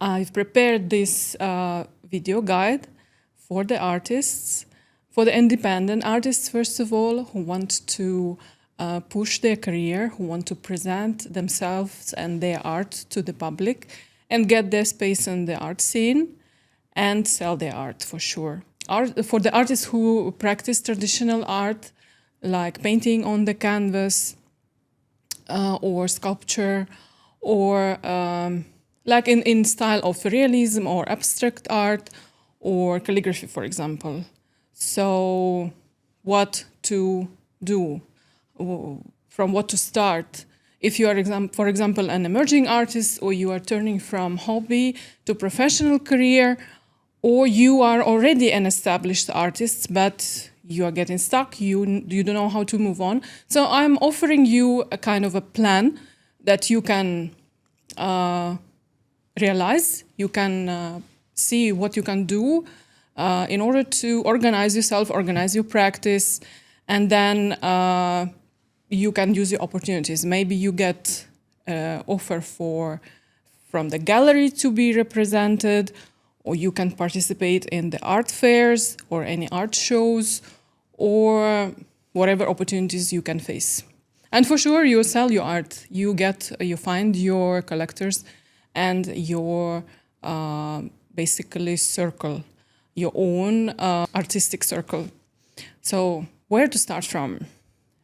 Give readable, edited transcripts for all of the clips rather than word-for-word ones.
I've prepared this video guide for the artists, for the independent artists, first of all, who want to push their career, who want to present themselves and their art to the public and get their space in the art scene and sell their art for sure. For the artists who practice traditional art, like painting on the canvas or sculpture, or like in style of realism or abstract art or calligraphy, for example. So what to do, from what to start. If you are, for example, an emerging artist, or you are turning from hobby to professional career, or you are already an established artist, but you are getting stuck, you don't know how to move on. So I'm offering you a kind of a plan that you can realize, you can see what you can do in order to organize yourself, organize your practice, and then you can use your opportunities. Maybe you get offer from the gallery to be represented, or you can participate in the art fairs or any art shows, or whatever opportunities you can face. And for sure, you sell your art. You find your collectors and your basically circle, your own artistic circle. So where to start from?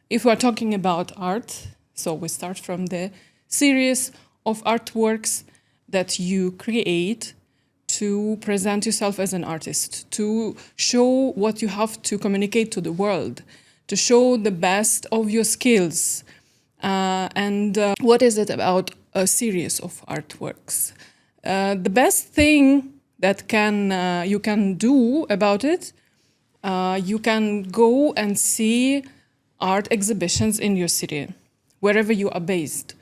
If we're talking about art, so we start from the series of artworks that you create to present yourself as an artist, to show what you have to communicate to the world, to show the best of your skills. And what is it about a series of artworks? The best thing that you can do about it, you can go and see art exhibitions in your city, wherever you are based.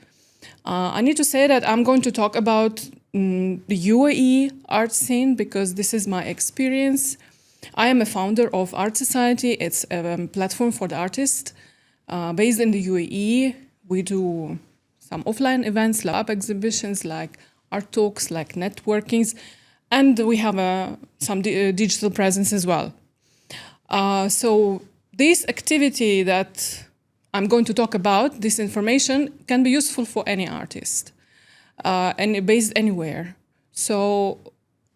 I need to say that I'm going to talk about the UAE art scene because this is my experience. I am a founder of Art Society. It's a platform for the artists based in the UAE. We do some offline events, lab exhibitions, like art talks, like networkings, and we have some digital presence as well. So this activity that I'm going to talk about, this information, can be useful for any artist and based anywhere. So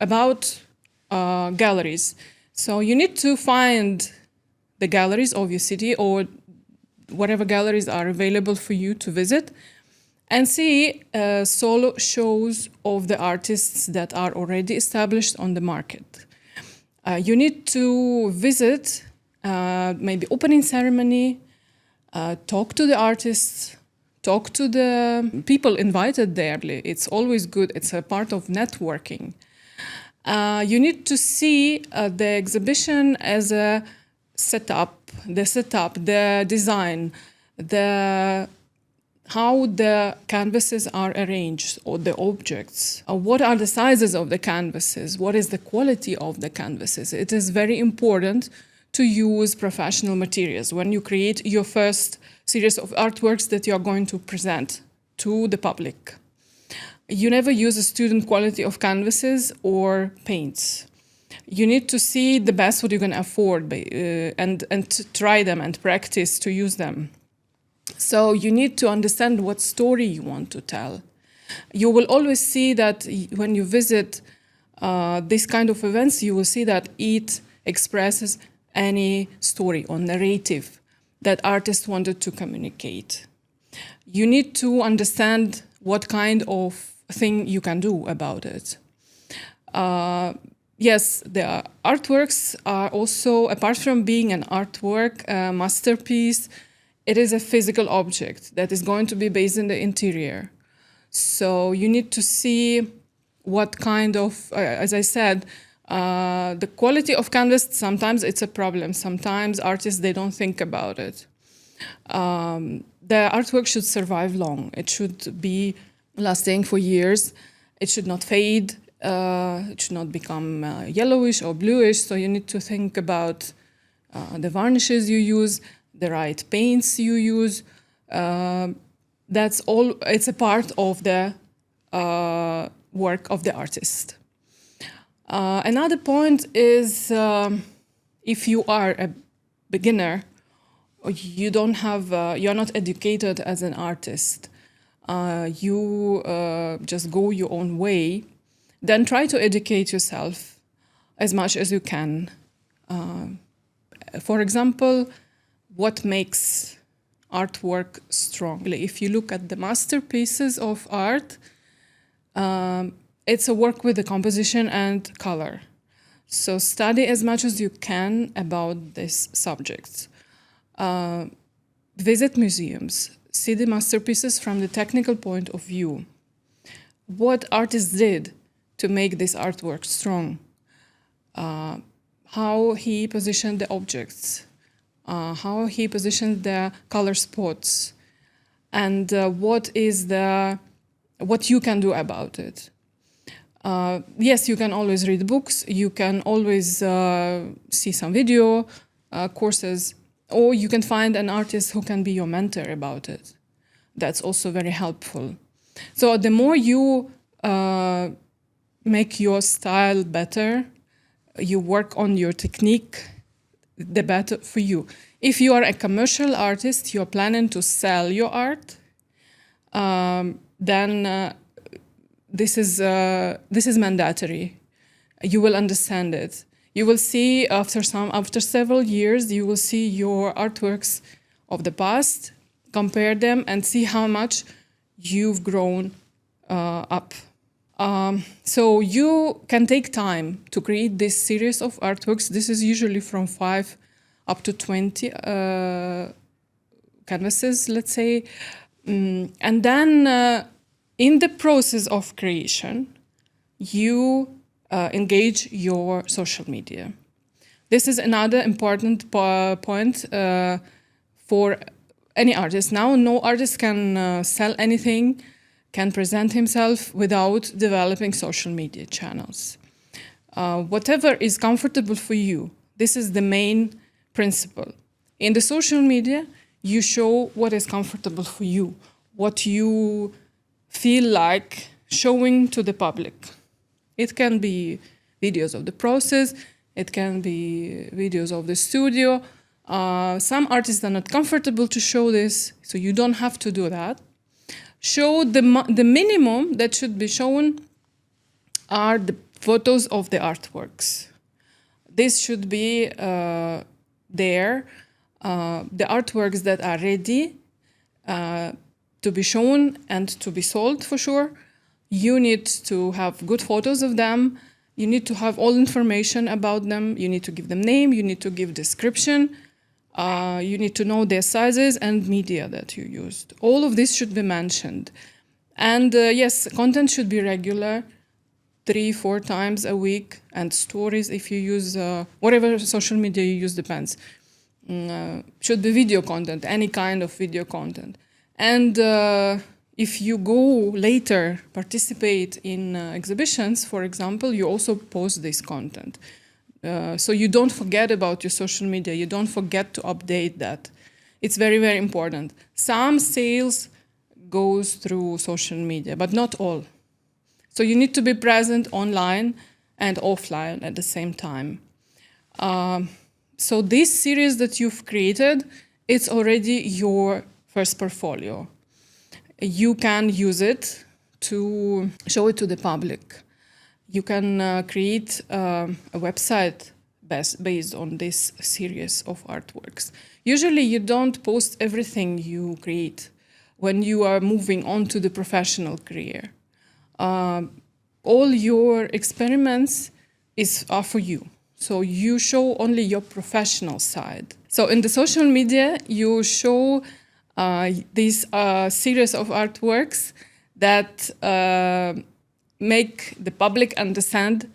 about galleries. So you need to find the galleries of your city or whatever galleries are available for you to visit and see solo shows of the artists that are already established on the market. You need to visit maybe opening ceremony, talk to the artists, talk to the people invited there. It's always good. It's a part of networking. You need to see the exhibition as a setup, the design, how the canvases are arranged, or the objects. What are the sizes of the canvases? What is the quality of the canvases? It is very important to use professional materials when you create your first series of artworks that you are going to present to the public. You never use a student quality of canvases or paints. You need to see the best what you can afford and to try them and practice to use them. So you need to understand what story you want to tell. You will always see that when you visit this kind of events, you will see that it expresses any story or narrative that artists wanted to communicate. You need to understand what kind of thing you can do about it. Yes, the artworks are also, apart from being an artwork, a masterpiece, it is a physical object that is going to be based in the interior. So you need to see what kind of, as I said, the quality of canvas, sometimes it's a problem. Sometimes artists, they don't think about it. The artwork should survive long. It should be lasting for years. It should not fade. It should not become yellowish or bluish. So you need to think about the varnishes you use, the right paints you use. That's all. It's a part of the work of the artist. Another point is if you are a beginner, or you don't have, you're not educated as an artist, you just go your own way, then try to educate yourself as much as you can. For example, what makes artwork strong? If you look at the masterpieces of art, it's a work with the composition and color. So study as much as you can about these subjects. Visit museums, see the masterpieces from the technical point of view. What artists did to make this artwork strong? How he positioned the objects, how he positioned the color spots, and what you can do about it. Yes, you can always read books, you can always see some video courses, or you can find an artist who can be your mentor about it. That's also very helpful. So the more you make your style better, you work on your technique, the better for you. If you are a commercial artist, you're planning to sell your art, then this is mandatory. You will understand it. You will see after several years, you will see your artworks of the past, compare them, and see how much you've grown up. So you can take time to create this series of artworks. This is usually from 5 up to 20 canvases, let's say. And then in the process of creation, you engage your social media. This is another important point for any artist. Now, no artist can sell anything, can present himself without developing social media channels. Whatever is comfortable for you, this is the main principle. In the social media, you show what is comfortable for you, what you feel like showing to the public. It can be videos of the process, it can be videos of the studio. Some artists are not comfortable to show this, so you don't have to do that. Show the minimum that should be shown are the photos of the artworks. This should be there. The artworks that are ready to be shown and to be sold for sure. You need to have good photos of them. You need to have all information about them. You need to give them name. You need to give description. You need to know their sizes and media that you used. All of this should be mentioned. And yes, content should be regular, 3-4 times a week, and stories if you use, whatever social media you use depends. Should be video content, any kind of video content. And if you go later, participate in exhibitions, for example, you also post this content. So you don't forget about your social media, you don't forget to update that. It's very, very important. Some sales goes through social media, but not all. So you need to be present online and offline at the same time. So this series that you've created, it's already your first portfolio. You can use it to show it to the public. You can create a website based on this series of artworks. Usually you don't post everything you create when you are moving on to the professional career. All your experiments are for you. So you show only your professional side. So in the social media, you show these series of artworks that make the public understand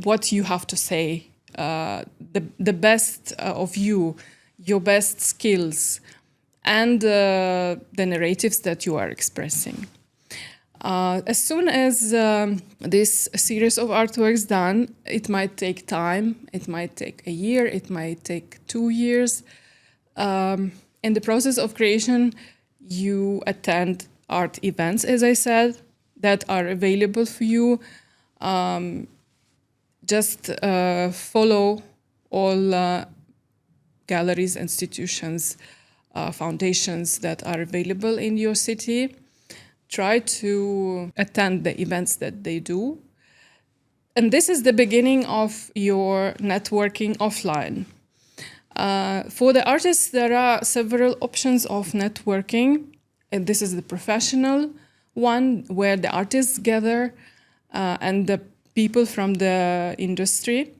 what you have to say, the best of you, your best skills, and the narratives that you are expressing. As soon as this series of artworks done, it might take time, it might take a year, it might take 2 years. In the process of creation, you attend art events, as I said. that are available for you. Just follow all galleries, institutions, foundations that are available in your city. Try to attend the events that they do. And this is the beginning of your networking offline. For the artists, there are several options of networking. And this is the professional one, where the artists gather and the people from the industry,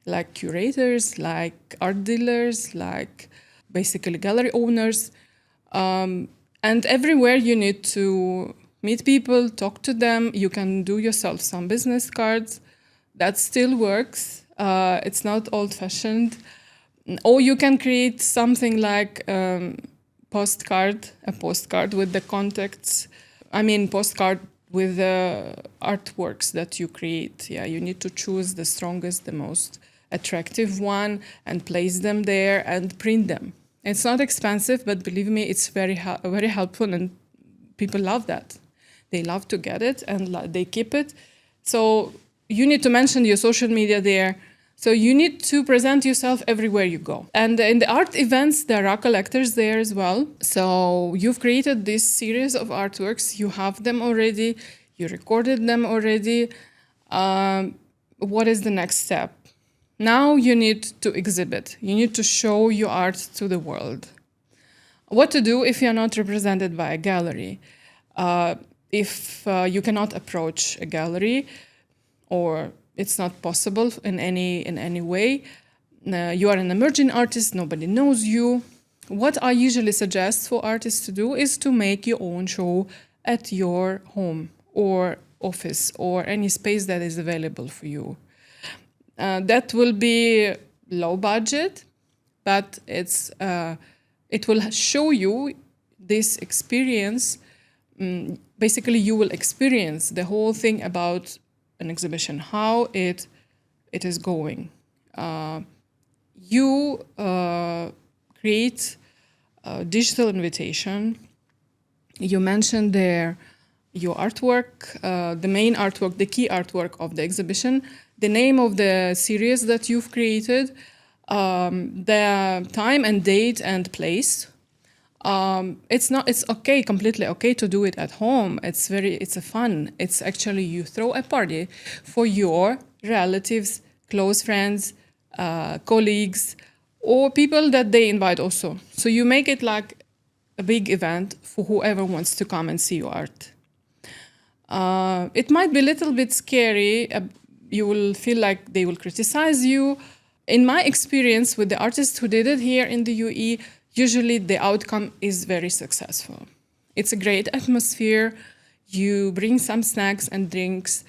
like curators, like art dealers, like basically gallery owners. And everywhere you need to meet people, talk to them. You can do yourself some business cards. That still works. It's not old-fashioned. Or you can create something like a postcard with the contacts. Postcard with the artworks that you create. Yeah, you need to choose the strongest, the most attractive one and place them there and print them. It's not expensive, but believe me, it's very helpful, and people love that. They love to get it and they keep it. So you need to mention your social media there. So you need to present yourself everywhere you go. And in the art events, there are collectors there as well. So you've created this series of artworks. You have them already. You recorded them already. What is the next step? Now you need to exhibit. You need to show your art to the world. What to do if you're not represented by a gallery? If you cannot approach a gallery, or it's not possible in any way, you are an emerging artist, nobody knows you. What I usually suggest for artists to do is to make your own show at your home or office or any space that is available for you. That will be low budget, but it will show you this experience. Basically, you will experience the whole thing about an exhibition, how it is going. You create a digital invitation. You mentioned there your artwork, the main artwork, the key artwork of the exhibition, the name of the series that you've created, the time and date and place. It's okay, completely okay to do it at home. It's a fun. It's actually, you throw a party for your relatives, close friends, colleagues, or people that they invite also. So you make it like a big event for whoever wants to come and see your art. It might be a little bit scary. You will feel like they will criticize you. In my experience with the artists who did it here in the UAE, usually the outcome is very successful. It's a great atmosphere. You bring some snacks and drinks.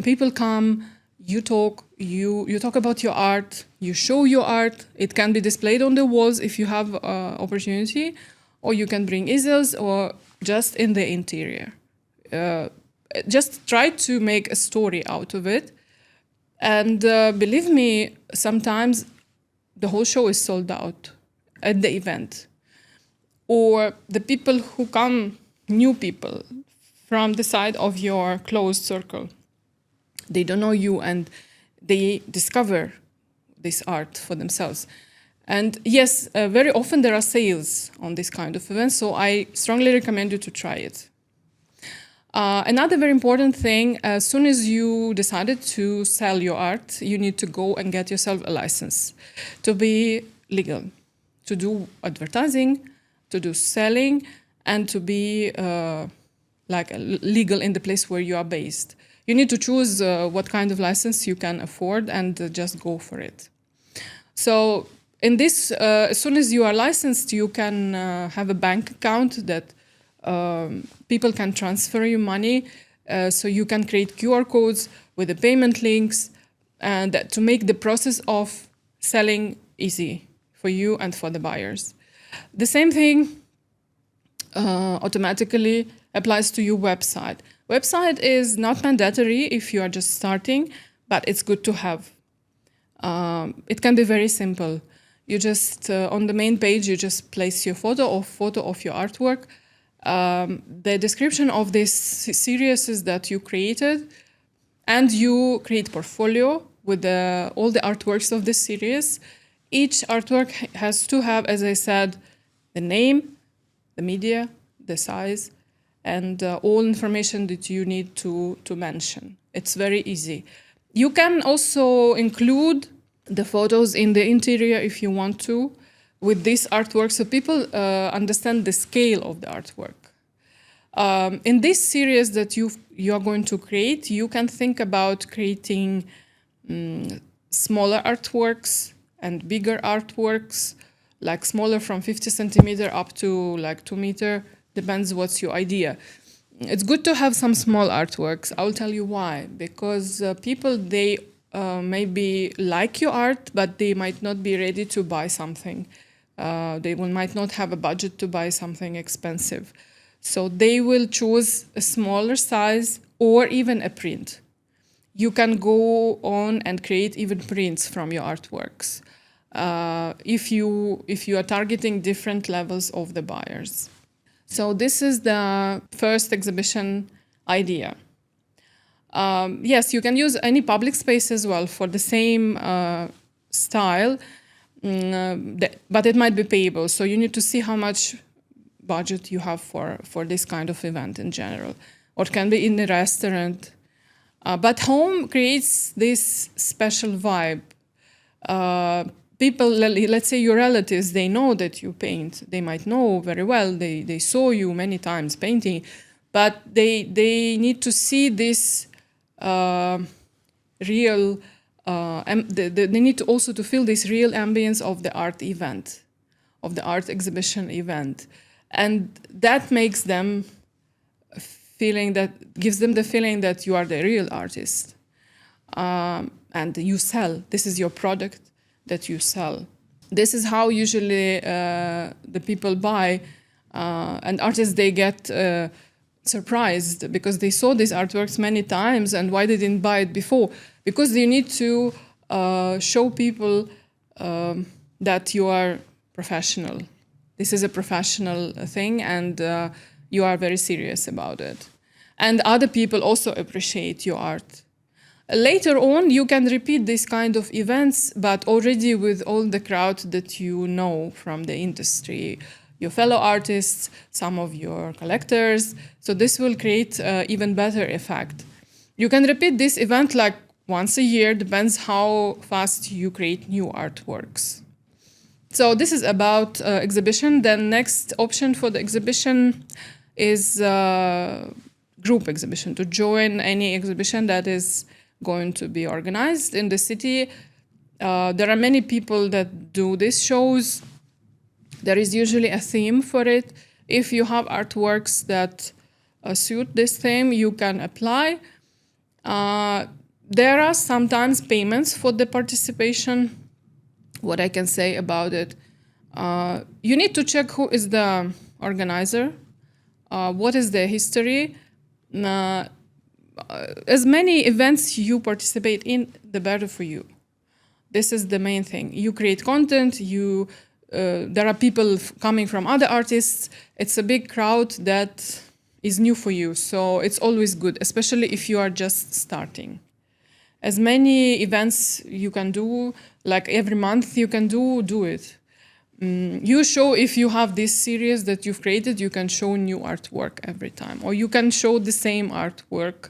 People come, you talk about your art, you show your art. It can be displayed on the walls if you have opportunity, or you can bring easels or just in the interior. Just try to make a story out of it. And believe me, sometimes the whole show is sold out at the event. Or the people who come, new people from the side of your closed circle, they don't know you and they discover this art for themselves. And yes, very often there are sales on this kind of events, so I strongly recommend you to try it. Another very important thing, as soon as you decided to sell your art, you need to go and get yourself a license to be legal, to do advertising, to do selling, and to be legal in the place where you are based. You need to choose what kind of license you can afford and just go for it. So in this, as soon as you are licensed, you can have a bank account that people can transfer you money. So you can create QR codes with the payment links, and to make the process of selling easy for you and for the buyers. The same thing automatically applies to your website. Website is not mandatory if you are just starting, but it's good to have. It can be very simple. You just, on the main page, you just place your photo of your artwork, the description of this series that you created, and you create portfolio with all the artworks of this series. Each artwork has to have, as I said, the name, the media, the size, and all information that you need to mention. It's very easy. You can also include the photos in the interior if you want to with this artwork, so people understand the scale of the artwork. In this series that you are going to create, you can think about creating smaller artworks and bigger artworks, like smaller from 50 centimeter up to like 2 meter, depends what's your idea. It's good to have some small artworks. I'll tell you why. Because people, they maybe like your art, but they might not be ready to buy something. They might not have a budget to buy something expensive. So they will choose a smaller size or even a print. You can go on and create even prints from your artworks if you are targeting different levels of the buyers. So this is the first exhibition idea. Yes, you can use any public space as well for the same style, but it might be payable. So you need to see how much budget you have for this kind of event in general, or it can be in a restaurant. But home creates this special vibe. People, let's say your relatives, they know that you paint. They might know very well. They saw you many times painting, but they need to see this real. They need to also to feel this real ambience of the art event, of the art exhibition event, and that makes them gives them the feeling that you are the real artist, and you sell. This is your product that you sell. This is how usually the people buy, and artists, they get surprised because they saw these artworks many times, and why they didn't buy it before? Because you need to show people that you are professional. This is a professional thing, and you are very serious about it. And other people also appreciate your art. Later on, you can repeat this kind of events, but already with all the crowd that you know from the industry, your fellow artists, some of your collectors. So this will create even better effect. You can repeat this event like once a year, depends how fast you create new artworks. So this is about exhibition. Then next option for the exhibition is group exhibition, to join any exhibition that is going to be organized in the city. There are many people that do these shows. There is usually a theme for it. If you have artworks that suit this theme, you can apply. There are sometimes payments for the participation. What I can say about it, you need to check who is the organizer, what is the history. As many events you participate in, the better for you. This is the main thing. You create content, there are people coming from other artists. It's a big crowd that is new for you, so it's always good, especially if you are just starting. As many events you can do, like every month you can do it. You show, if you have this series that you've created, you can show new artwork every time, or you can show the same artwork,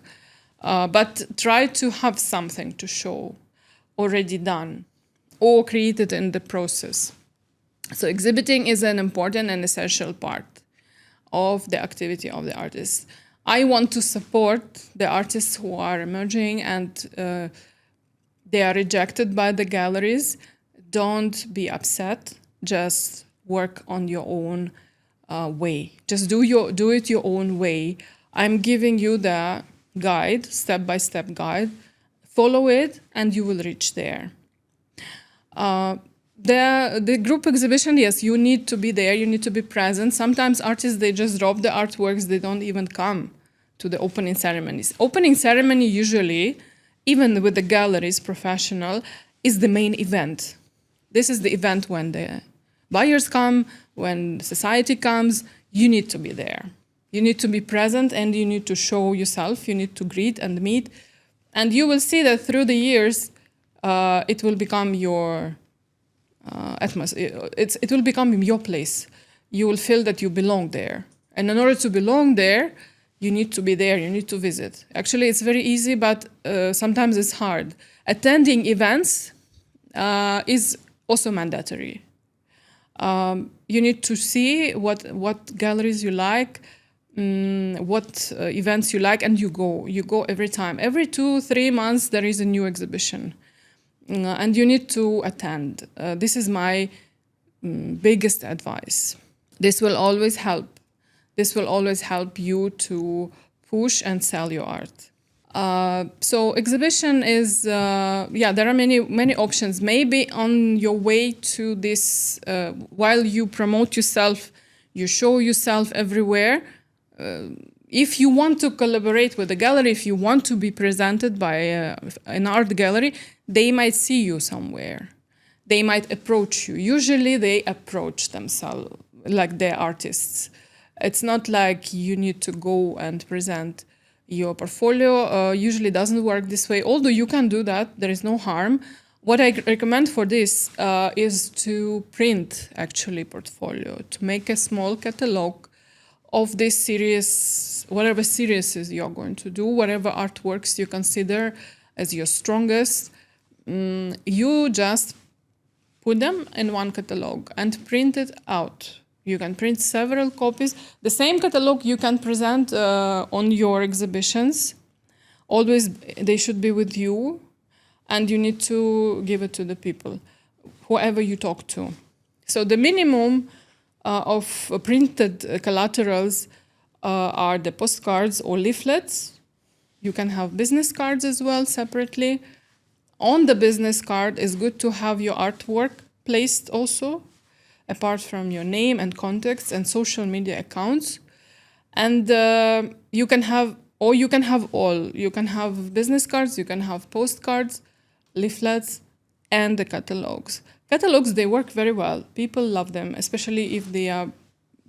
but try to have something to show already done or created in the process. So exhibiting is an important and essential part of the activity of the artist. I want to support the artists who are emerging and they are rejected by the galleries. Don't be upset. Just work on your own way. Just do it your own way. I'm giving you the guide, step-by-step guide. Follow it and you will reach there. The group exhibition, yes, you need to be there, you need to be present. Sometimes artists, they just drop the artworks, they don't even come to the opening ceremonies. Opening ceremony usually, even with the galleries professional, is the main event. This is the event when the buyers come, when society comes, you need to be there. You need to be present and you need to show yourself. You need to greet and meet. And you will see that through the years, it will become your atmosphere. It will become your place. You will feel that you belong there. And in order to belong there, you need to be there, you need to visit. Actually, it's very easy, but sometimes it's hard. Attending events is also mandatory. You need to see what galleries you like, what events you like, and you go. You go every time. Every 2-3 months, there is a new exhibition. And you need to attend. This is my biggest advice. This will always help. This will always help you to push and sell your art. So exhibition is, there are many options. Maybe on your way to this, while you promote yourself, you show yourself everywhere. If you want to collaborate with a gallery, if you want to be presented by an art gallery, they might see you somewhere. They might approach you. Usually they approach themselves, like they're artists. It's not like you need to go and present your portfolio. Usually doesn't work this way, although you can do that. There is no harm. What I recommend for this is to print actually portfolio, to make a small catalog of this series, whatever series you're going to do, whatever artworks you consider as your strongest. You just put them in one catalog and print it out. You can print several copies. The same catalog you can present on your exhibitions. Always, they should be with you, and you need to give it to the people, whoever you talk to. So the minimum of printed collaterals are the postcards or leaflets. You can have business cards as well separately. On the business card, it's good to have your artwork placed also, apart from your name and contacts and social media accounts. And you can have all. You can have business cards, you can have postcards, leaflets, and the catalogs. Catalogs, they work very well. People love them, especially if they are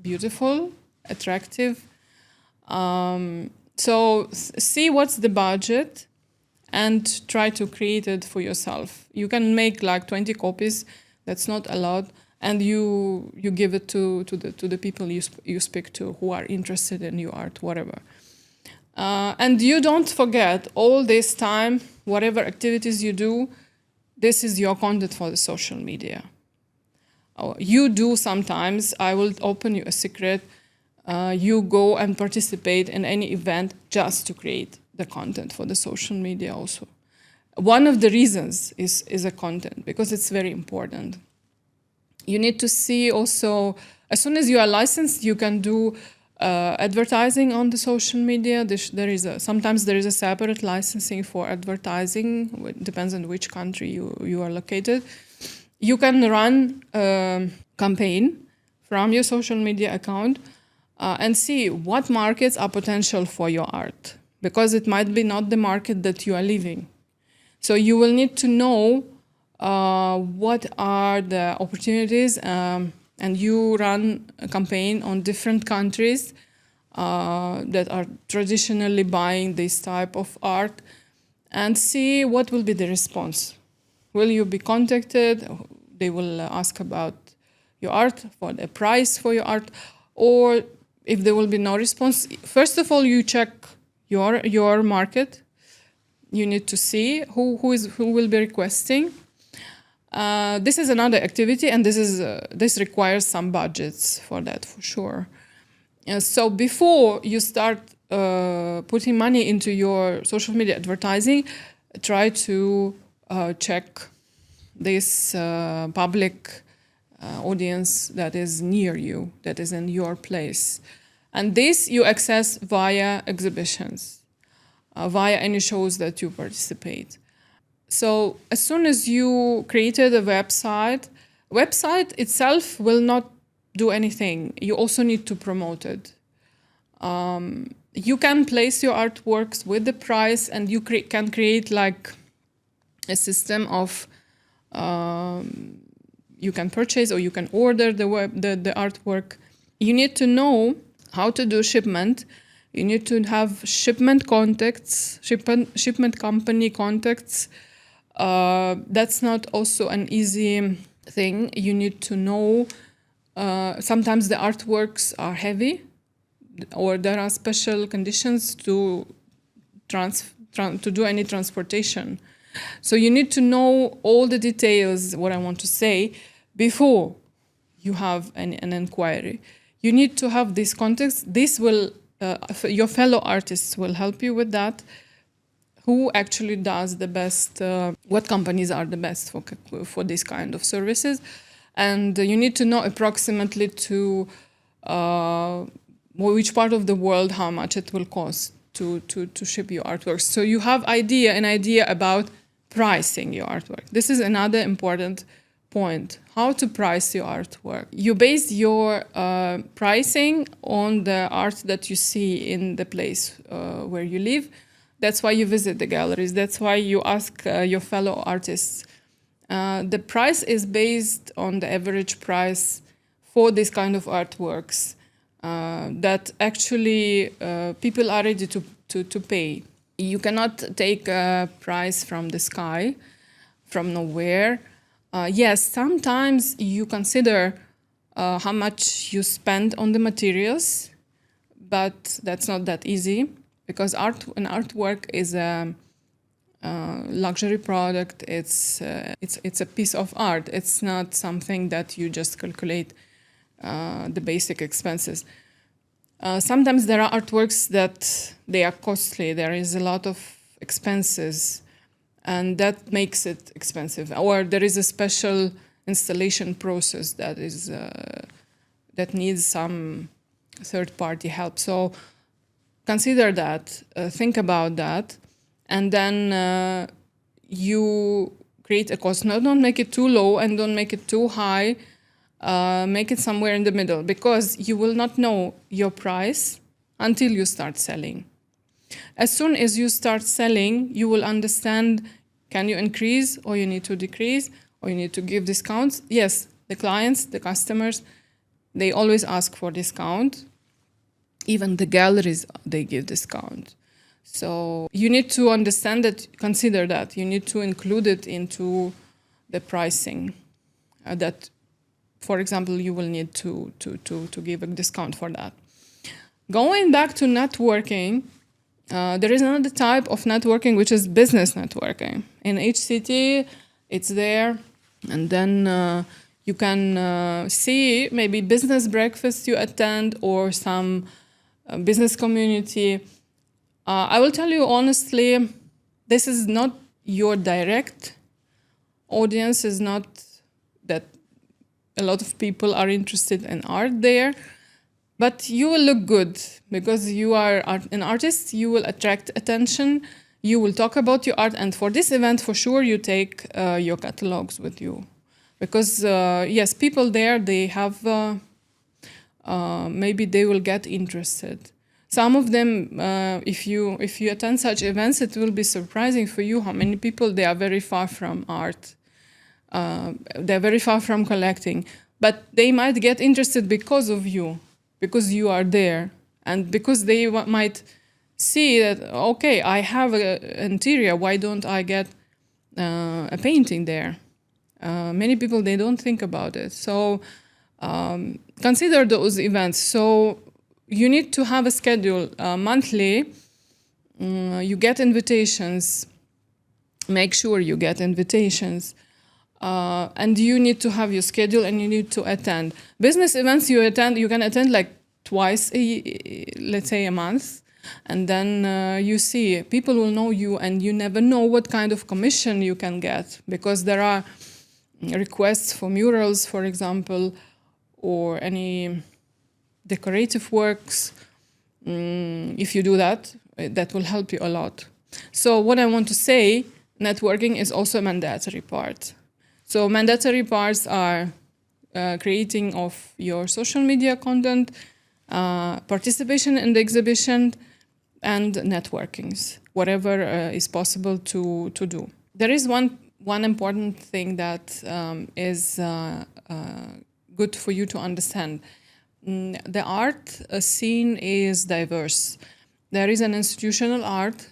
beautiful, attractive. So see what's the budget and try to create it for yourself. You can make like 20 copies. That's not a lot. And you give it to the people you speak to who are interested in your art, whatever. And you don't forget all this time, whatever activities you do, this is your content for the social media. You do sometimes, I will open you a secret, you go and participate in any event just to create the content for the social media also. One of the reasons is a content, because it's very important. You need to see also, as soon as you are licensed, you can do advertising on the social media. Sometimes there is a separate licensing for advertising. It depends on which country you are located. You can run a campaign from your social media account and see what markets are potential for your art, because it might be not the market that you are living. So you will need to know what are the opportunities, and you run a campaign on different countries that are traditionally buying this type of art, and see what will be the response. Will you be contacted? They will ask about your art, for the price for your art, or if there will be no response, first of all, you check your market. You need to see who will be requesting. This is another activity, and this requires some budgets for that, for sure. So before you start putting money into your social media advertising, try to check this public audience that is near you, that is in your place. And this you access via exhibitions, via any shows that you participate. So as soon as you created a website itself will not do anything. You also need to promote it. You can place your artworks with the price, and you can create like a system of you can purchase or you can order the artwork. You need to know How to do shipment? You need to have shipment contacts, shipment company contacts. That's not also an easy thing. You need to know. Sometimes the artworks are heavy, or there are special conditions to to do any transportation. So you need to know all the details, what I want to say, before you have an inquiry. You need to have this context. This will, your fellow artists will help you with that. Who actually does the best, what companies are the best for this kind of services. And you need to know approximately to which part of the world, how much it will cost to ship your artworks. So you have an idea about pricing your artwork. This is another important point, how to price your artwork. You base your pricing on the art that you see in the place where you live. That's why you visit the galleries. That's why you ask your fellow artists. The price is based on the average price for this kind of artworks that actually people are ready to pay. You cannot take a price from the sky, from nowhere. Yes, sometimes you consider how much you spend on the materials, but that's not that easy because an artwork is a luxury product. It's a piece of art. It's not something that you just calculate the basic expenses. Sometimes there are artworks that they are costly. There is a lot of expenses, and that makes it expensive. Or there is a special installation process that is that needs some third-party help. So consider that, think about that, and then you create a cost. No, don't make it too low and don't make it too high. Make it somewhere in the middle, because you will not know your price until you start selling. As soon as you start selling, you will understand, can you increase or you need to decrease or you need to give discounts? Yes, the clients, the customers, they always ask for discount. Even the galleries, they give discount. So you need to understand that, consider that. You need to include it into the pricing that, for example, you will need to give a discount for that. Going back to networking, there is another type of networking, which is business networking. In each city, it's there. And then you can see maybe business breakfast you attend or some business community. I will tell you honestly, this is not your direct audience, is not that a lot of people are interested in art there, but you will look good because you are an artist. You will attract attention. You will talk about your art, and for this event, for sure, you take your catalogs with you, because yes, people there, they have maybe they will get interested. Some of them, if you attend such events, it will be surprising for you how many people, they are very far from art. They're very far from collecting, but they might get interested because of you, because you are there, and because they might see that, okay, I have an interior, why don't I get a painting there? Many people, they don't think about it. So consider those events. So you need to have a schedule monthly. You get invitations. Make sure you get invitations. And you need to have your schedule and you need to attend. Business events you can attend like twice, let's say a month. And then you see, people will know you, and you never know what kind of commission you can get, because there are requests for murals, for example, or any decorative works. If you do that, that will help you a lot. So what I want to say, networking is also a mandatory part. So mandatory parts are creating of your social media content, participation in the exhibition, and networkings, whatever is possible to do. There is one important thing that is good for you to understand. The art scene is diverse. There is an institutional art.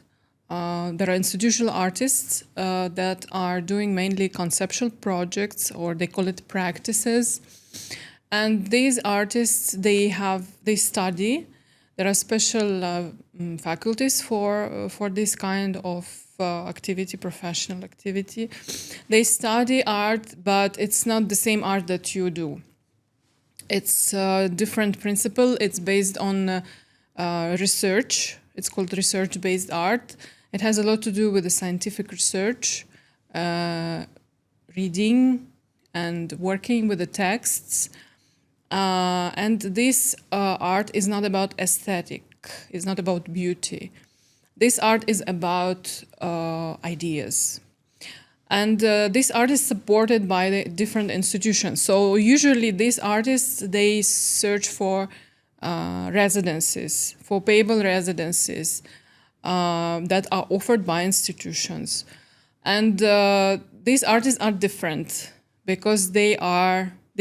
There are institutional artists that are doing mainly conceptual projects, or they call it practices. And these artists, they study. There are special faculties for this kind of activity, professional activity. They study art, but it's not the same art that you do. It's a different principle. It's based on research. It's called research-based art. It has a lot to do with the scientific research, reading and working with the texts. And this art is not about aesthetic. It's not about beauty. This art is about ideas. And this art is supported by the different institutions. So usually these artists, they search for residencies, for payable residencies that are offered by institutions. And these artists are different because they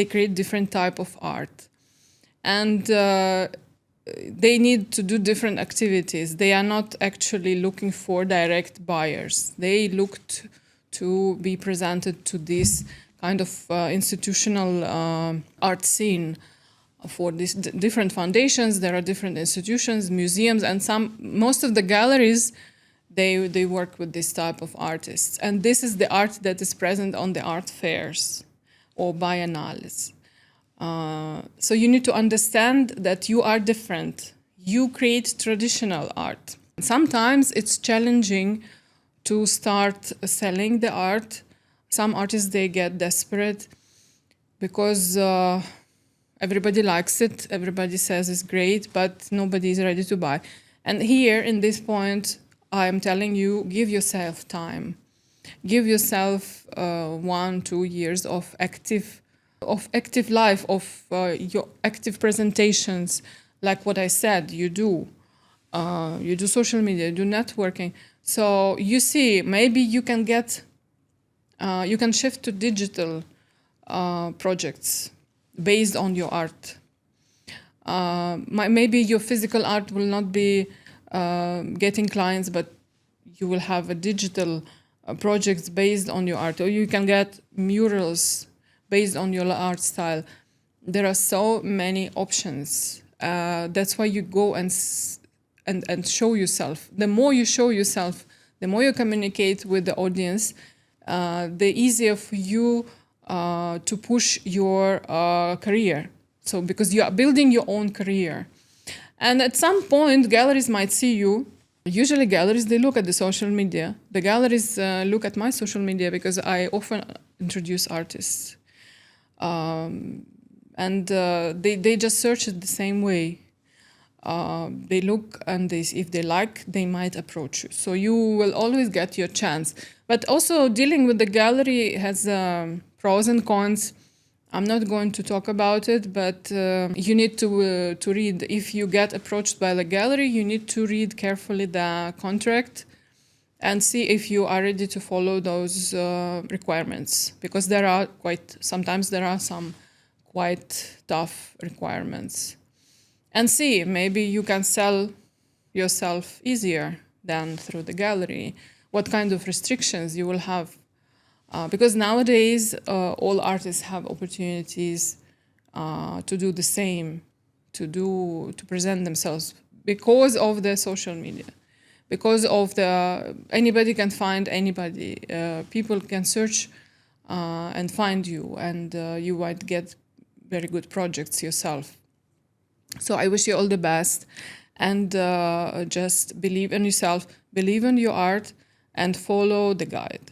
create different type of art. And they need to do different activities. They are not actually looking for direct buyers. They look to be presented to this kind of institutional art scene. For these different foundations, there are different institutions, museums, and most of the galleries, they work with this type of artists. And this is the art that is present on the art fairs or biennales. So you need to understand that you are different. You create traditional art. Sometimes it's challenging to start selling the art. Some artists, they get desperate because everybody likes it, everybody says it's great, but nobody is ready to buy. And here, in this point, I am telling you, give yourself time. Give yourself 1-2 years of active life, of your active presentations, like what I said, you do social media, you do networking. So you see, maybe you can you can shift to digital projects based on your art. Maybe your physical art will not be getting clients, but you will have a digital projects based on your art, or you can get murals based on your art style. There are so many options. That's why you go and show yourself. The more you show yourself, the more you communicate with the audience, the easier for you to push your career. So because you are building your own career. And at some point, galleries might see you. Usually galleries, they look at the social media. The galleries look at my social media because I often introduce artists. And they just search it the same way. They look, and if they like, they might approach you. So you will always get your chance. But also dealing with the gallery has pros and cons. I'm not going to talk about it, but you need to read. If you get approached by the gallery, you need to read carefully the contract and see if you are ready to follow those requirements, because sometimes there are some quite tough requirements. And see, maybe you can sell yourself easier than through the gallery. What kind of restrictions you will have? Because nowadays, all artists have opportunities to do the same, to present themselves because of the social media, because of anybody can find anybody. People can search and find you, and you might get very good projects yourself. So I wish you all the best, and just believe in yourself, believe in your art, and follow the guide.